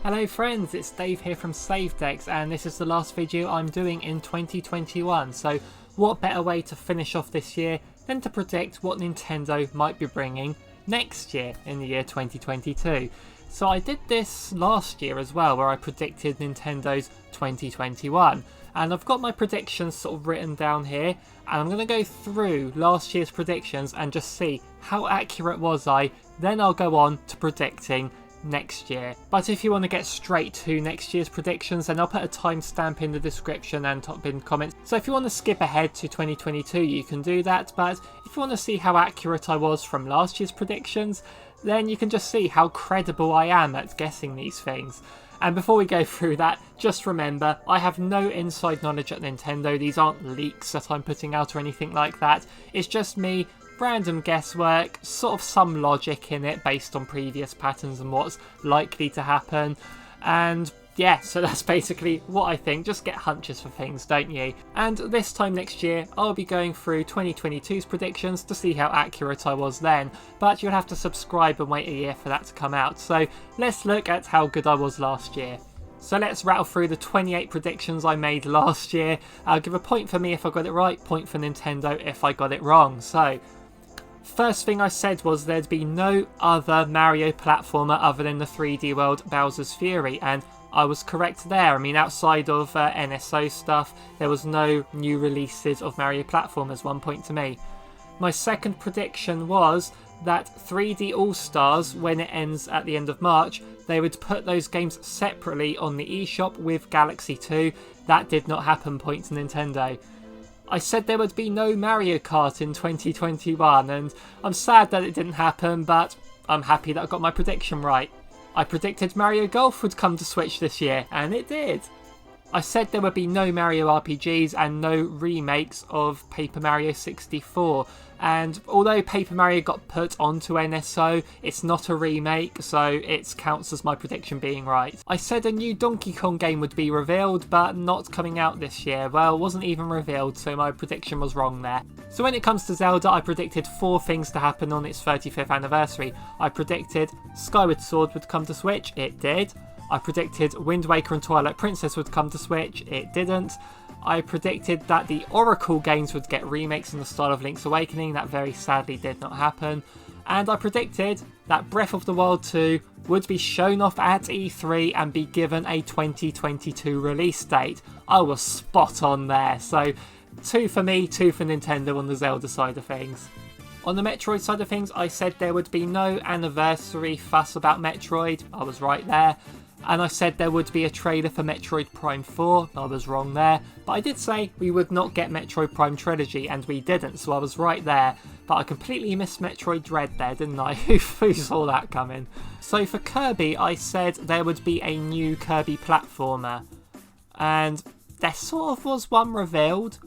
Hello friends, it's Dave here from SaveDex, and this is the last video I'm doing in 2021, so what better way to finish off this year than to predict what Nintendo might be bringing next year in the year 2022. So I did this last year as well, where I predicted Nintendo's 2021, and I've got my predictions sort of written down here, and I'm going to go through last year's predictions and just see how accurate was I. Then I'll go on to predicting next year. But if you want to get straight to next year's predictions, then I'll put a timestamp in the description and top in comments. So if you want to skip ahead to 2022, you can do that. But if you want to see how accurate I was from last year's predictions, then you can just see how credible I am at guessing these things. And before we go through that, just remember, I have no inside knowledge at Nintendo. These aren't leaks that I'm putting out or anything like that. It's just me, random guesswork, sort of some logic in it based on previous patterns and what's likely to happen. And yeah, so that's basically what I think. Just get hunches for things, don't you? And this time next year, I'll be going through 2022's predictions to see how accurate I was then. But you'll have to subscribe and wait a year for that to come out. So let's look at how good I was last year. So let's rattle through the 28 predictions I made last year. I'll give a point for me if I got it right, point for Nintendo if I got it wrong. So first thing I said was there'd be no other Mario platformer other than the 3D world Bowser's Fury, and I was correct there. I mean, outside of NSO stuff, there was no new releases of Mario platformers, 1 point to me. My second prediction was that 3D All-Stars, when it ends at the end of March, they would put those games separately on the eShop with Galaxy 2. That did not happen, point to Nintendo. I said there would be no Mario Kart in 2021, and I'm sad that it didn't happen, but I'm happy that I got my prediction right. I predicted Mario Golf would come to Switch this year, and it did. I said there would be no Mario RPGs and no remakes of Paper Mario 64, and although Paper Mario got put onto NSO, it's not a remake, so it counts as my prediction being right. I said a new Donkey Kong game would be revealed, but not coming out this year. Well, it wasn't even revealed, so my prediction was wrong there. So when it comes to Zelda, I predicted 4 things to happen on its 35th anniversary. I predicted Skyward Sword would come to Switch, it did. I predicted Wind Waker and Twilight Princess would come to Switch, it didn't. I predicted that the Oracle games would get remakes in the style of Link's Awakening, that very sadly did not happen. And I predicted that Breath of the Wild 2 would be shown off at E3 and be given a 2022 release date. I was spot on there, so 2 for me, 2 for Nintendo on the Zelda side of things. On the Metroid side of things, I said there would be no anniversary fuss about Metroid, I was right there. And I said there would be a trailer for Metroid Prime 4, I was wrong there. But I did say we would not get Metroid Prime Trilogy, and we didn't, so I was right there. But I completely missed Metroid Dread there, didn't I? Who saw that coming? So for Kirby, I said there would be a new Kirby Platformer. And there sort of was one revealed,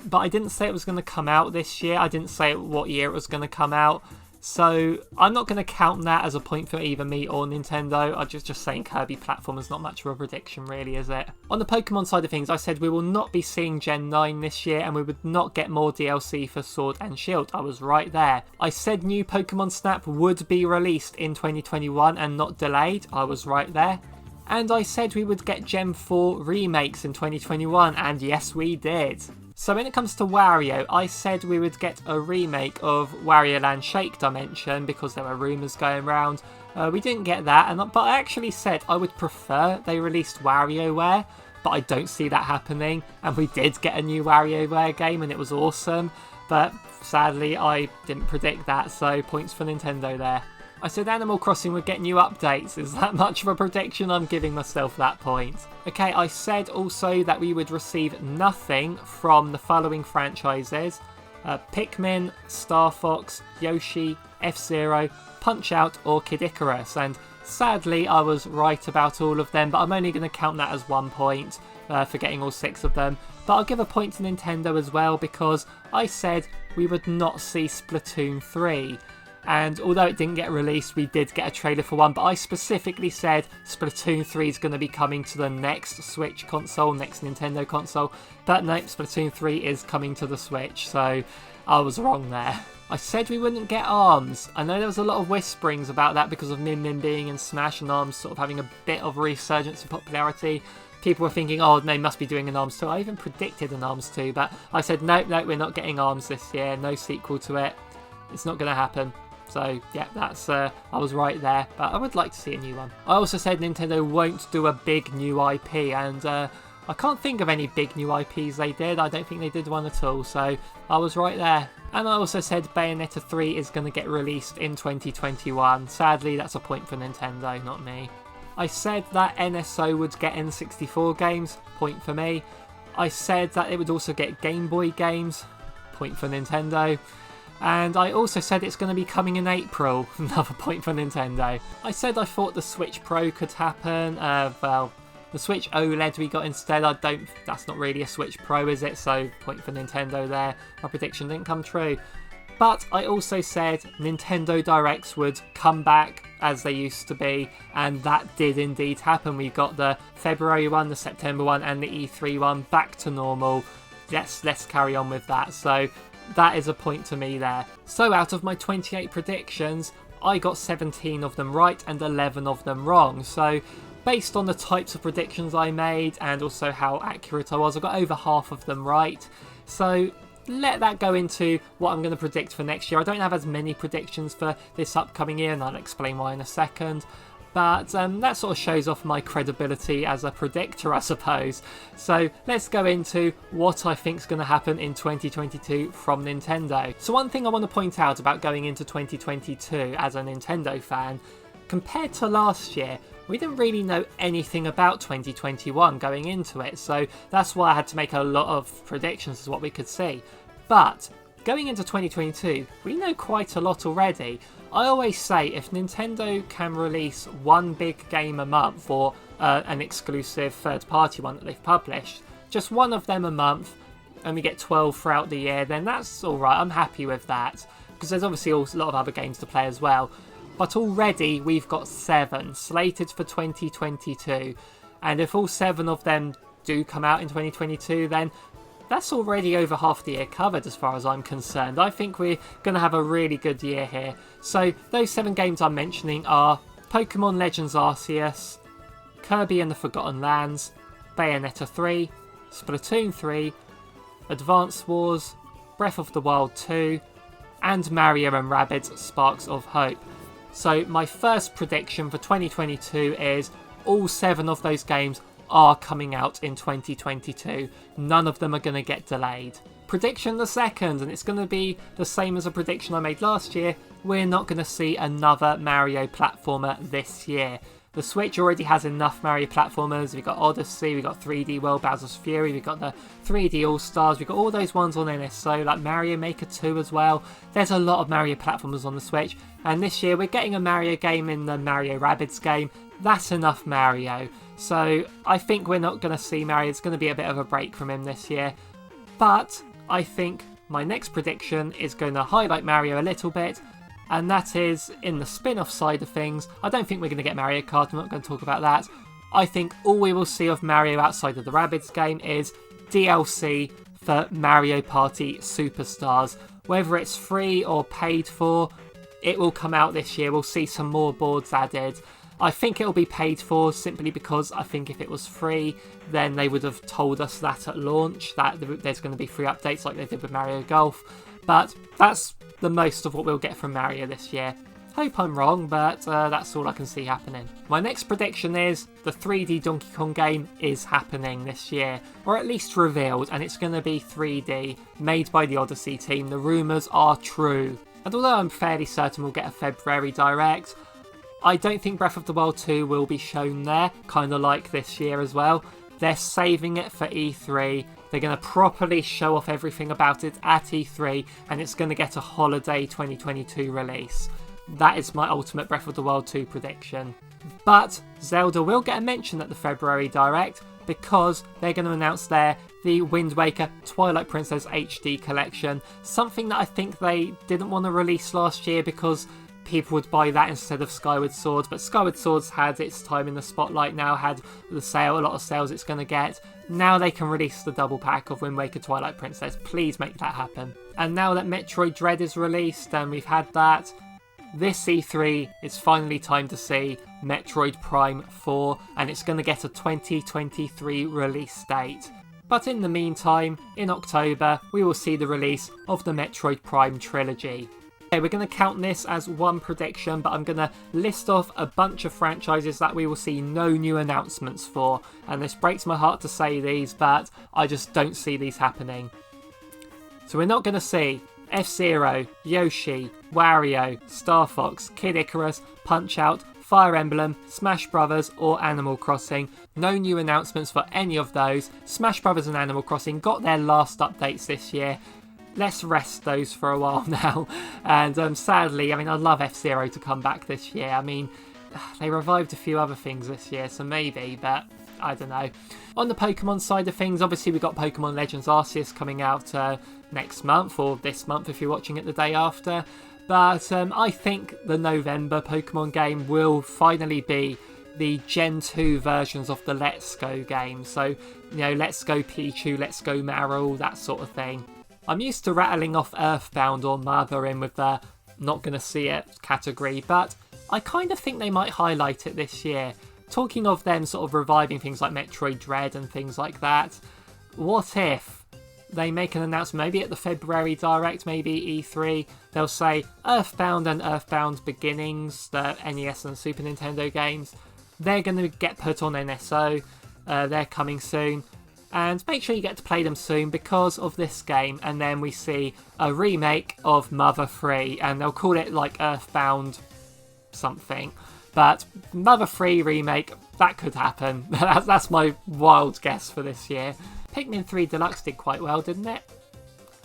but I didn't say it was going to come out this year. I didn't say what year it was going to come out. So I'm not going to count that as a point for either me or Nintendo. I'm just saying Kirby Platformer is not much of a prediction really, is it? On the Pokemon side of things, I said we will not be seeing Gen 9 this year and we would not get more DLC for Sword and Shield. I was right there. I said new Pokemon Snap would be released in 2021 and not delayed. I was right there. And I said we would get Gen 4 remakes in 2021, and yes we did. So when it comes to Wario, I said we would get a remake of Wario Land Shake Dimension because there were rumours going around. We didn't get that, but I actually said I would prefer they released WarioWare, but I don't see that happening. And we did get a new WarioWare game and it was awesome, but sadly I didn't predict that, so points for Nintendo there. I said Animal Crossing would get new updates. Is that much of a prediction? I'm giving myself that point. Okay, I said also that we would receive nothing from the following franchises. Pikmin, Star Fox, Yoshi, F-Zero, Punch-Out or Kid Icarus. And sadly, I was right about all of them, but I'm only going to count that as 1 point for getting all 6 of them. But I'll give a point to Nintendo as well because I said we would not see Splatoon 3. And although it didn't get released, we did get a trailer for one. But I specifically said Splatoon 3 is going to be coming to the next Switch console, next Nintendo console. But no, Splatoon 3 is coming to the Switch. So I was wrong there. I said we wouldn't get ARMS. I know there was a lot of whisperings about that because of Min Min being in Smash and ARMS sort of having a bit of a resurgence in popularity. People were thinking, oh, they must be doing an ARMS 2. I even predicted an ARMS 2, but I said, no, we're not getting ARMS this year. No sequel to it. It's not going to happen. So, yeah, that's I was right there, but I would like to see a new one. I also said Nintendo won't do a big new IP, and I can't think of any big new IPs they did. I don't think they did one at all, so I was right there. And I also said Bayonetta 3 is going to get released in 2021. Sadly, that's a point for Nintendo, not me. I said that NSO would get N64 games, point for me. I said that it would also get Game Boy games, point for Nintendo. And I also said it's going to be coming in April, another point for Nintendo. I said I thought the Switch Pro could happen, well, the Switch OLED we got instead, that's not really a Switch Pro, is it? So, point for Nintendo there. My prediction didn't come true. But I also said Nintendo Directs would come back as they used to be, and that did indeed happen. We got the February one, the September one, and the E3 one back to normal. Let's carry on with that. So that is a point to me there. So out of my 28 predictions, I got 17 of them right and 11 of them wrong. So based on the types of predictions I made and also how accurate I was, I got over half of them right. So let that go into what I'm going to predict for next year. I don't have as many predictions for this upcoming year, and I'll explain why in a second. But that sort of shows off my credibility as a predictor, I suppose. So let's go into what I think is going to happen in 2022 from Nintendo. So one thing I want to point out about going into 2022 as a Nintendo fan, compared to last year, we didn't really know anything about 2021 going into it. So that's why I had to make a lot of predictions as what we could see. But going into 2022, we know quite a lot already. I always say if Nintendo can release one big game a month, or an exclusive third-party one that they've published, just one of them a month, and we get 12 throughout the year, then that's alright, I'm happy with that. Because there's obviously a lot of other games to play as well. But already we've got 7 slated for 2022, and if all 7 of them do come out in 2022, then that's already over half the year covered as far as I'm concerned. I think we're going to have a really good year here. So those 7 games I'm mentioning are Pokemon Legends Arceus, Kirby and the Forgotten Lands, Bayonetta 3, Splatoon 3, Advance Wars, Breath of the Wild 2, and Mario and Rabbids Sparks of Hope. So my first prediction for 2022 is all 7 of those games are coming out in 2022. None of them are going to get delayed. Prediction the second, and it's going to be the same as a prediction I made last year, we're not going to see another Mario platformer this year. The Switch already has enough Mario platformers. We've got Odyssey, we've got 3D World Bowser's Fury, we've got the 3D All-Stars, we've got all those ones on NSO, like Mario Maker 2 as well. There's a lot of Mario platformers on the Switch, and this year we're getting a Mario game in the Mario Rabbids game. That's enough Mario. So I think we're not going to see Mario. It's going to be a bit of a break from him this year. But I think my next prediction is going to highlight Mario a little bit, and that is in the spin-off side of things. I don't think we're going to get Mario Kart. I'm not going to talk about that. I think all we will see of Mario outside of the Rabbids game is DLC for Mario Party Superstars. Whether it's free or paid for, it will come out this year. We'll see some more boards added. I think it'll be paid for simply because I think if it was free, then they would have told us that at launch, that there's going to be free updates like they did with Mario Golf. But that's the most of what we'll get from Mario this year. Hope I'm wrong, but that's all I can see happening. My next prediction is the 3D Donkey Kong game is happening this year, or at least revealed, and it's going to be 3D, made by the Odyssey team. The rumours are true. And although I'm fairly certain we'll get a February Direct, I don't think Breath of the Wild 2 will be shown there, kind of like this year as well. They're saving it for E3. They're going to properly show off everything about it at E3, and it's going to get a holiday 2022 release. That is my ultimate Breath of the Wild 2 prediction. But Zelda will get a mention at the February Direct, because they're going to announce the Wind Waker Twilight Princess HD collection, something that I think they didn't want to release last year because people would buy that instead of Skyward Sword, but Skyward Sword's had its time in the spotlight now, had a lot of sales it's going to get. Now they can release the double pack of Wind Waker Twilight Princess. Please make that happen. And now that Metroid Dread is released and we've had that, this E3 it's finally time to see Metroid Prime 4, and it's going to get a 2023 release date. But in the meantime, in October, we will see the release of the Metroid Prime Trilogy. Okay, we're going to count this as one prediction, but I'm going to list off a bunch of franchises that we will see no new announcements for. And this breaks my heart to say these, but I just don't see these happening. So we're not going to see F-Zero, Yoshi, Wario, Star Fox, Kid Icarus, Punch-Out!, Fire Emblem, Smash Brothers or Animal Crossing. No new announcements for any of those. Smash Brothers and Animal Crossing got their last updates this year. Let's rest those for a while now. And sadly, I mean, I'd love F-Zero to come back this year. I mean, they revived a few other things this year, so maybe, but I don't know. On the Pokemon side of things, obviously we've got Pokemon Legends Arceus coming out next month, or this month if you're watching it the day after. But I think the November Pokemon game will finally be the Gen 2 versions of the Let's Go games. So, you know, Let's Go Pichu, Let's Go Marill, that sort of thing. I'm used to rattling off Earthbound or Mother in with the not gonna see it category, but I kind of think they might highlight it this year. Talking of them sort of reviving things like Metroid Dread and things like that, what if they make an announcement, maybe at the February Direct, maybe E3, they'll say Earthbound and Earthbound Beginnings, the NES and Super Nintendo games, they're going to get put on NSO, they're coming soon, and make sure you get to play them soon because of this game. And then we see a remake of Mother 3, and they'll call it like Earthbound something, but Mother 3 remake, that could happen. That's my wild guess for this year. Pikmin 3 Deluxe did quite well, didn't it?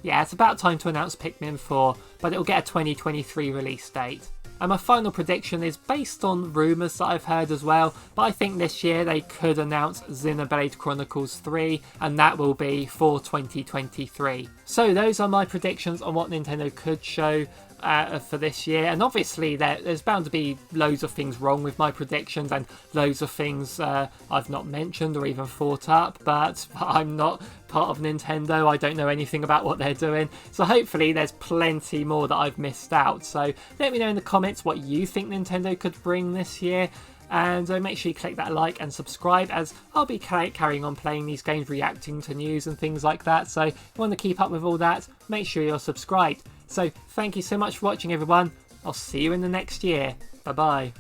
Yeah, it's about time to announce Pikmin 4, but it'll get a 2023 release date. And my final prediction is based on rumours that I've heard as well, but I think this year they could announce Xenoblade Chronicles 3, and that will be for 2023. So those are my predictions on what Nintendo could show for this year, and obviously there's bound to be loads of things wrong with my predictions and loads of things I've not mentioned or even thought up, but I'm not part of Nintendo, I don't know anything about what they're doing, so hopefully there's plenty more that I've missed out. So let me know in the comments what you think Nintendo could bring this year, and make sure you click that like and subscribe, as I'll be carrying on playing these games, reacting to news and things like that. So if you want to keep up with all that, make sure you're subscribed. So thank you so much for watching, everyone. I'll see you in the next year. Bye bye.